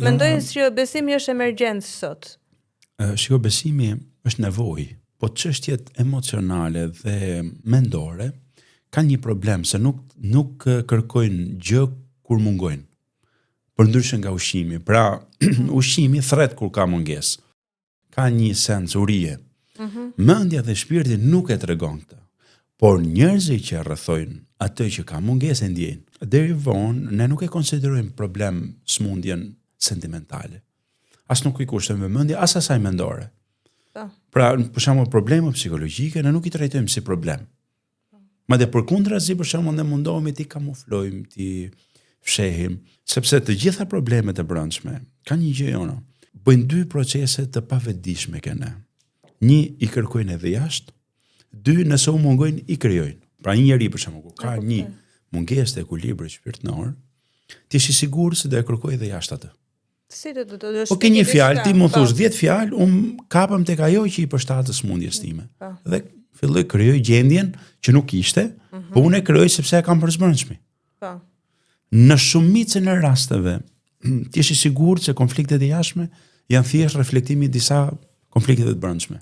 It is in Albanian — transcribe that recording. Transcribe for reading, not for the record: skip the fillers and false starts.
Mendoj që besimi është emergjencë sot. Shiko, besimi është nevojë, po çështjet emocionale dhe mendore kanë një problem se nuk kërkojnë gjë kur mungojnë. Përndryshe nga ushqimi. Pra, ushqimi thret kur ka mungesë. Ka një sensorie. Mendja dhe shpirti nuk e tregon këtë. Por njerëzit që rrethojnë atë që ka mungesë e ndjejnë. Deri vonë ne nuk e konsiderojmë problem smundjen sentimentale. As nuk i kushtojmë vëmendje, as asaj mendore. Pra, për shembull, probleme psikologjike ne nuk i trajtojmë si problem. Madje përkundrazi, për shembull, ne mundohemi ti kamuflojmë, ti fshehim, sepse të gjitha problemet e brendshme kanë një gjë jono. Bëjnë dy procese të pavetdijshme këne. Një i kërkojnë edhe jashtë, dy nëse u mungojnë i krijojnë. Pra një njeri për shembull, ka një mungesë të ekuilibrit shpirtëror, ti je i sigurt se do e kërkoj edhe jashtë atë. Si do Po ke një fjalë, ti mund thosh 10 fjalë, kapëm tek ajo që i përshtatet smundjes time. Dhe filloj krijoj gjendjen që nuk ishte, po unë e krijoj sepse e kam përzbrendshmi. Në shumicën e rasteve, ti je i sigurt se konfliktet e jashtme janë thjesht reflektimi i disa konflikteve të brendshme.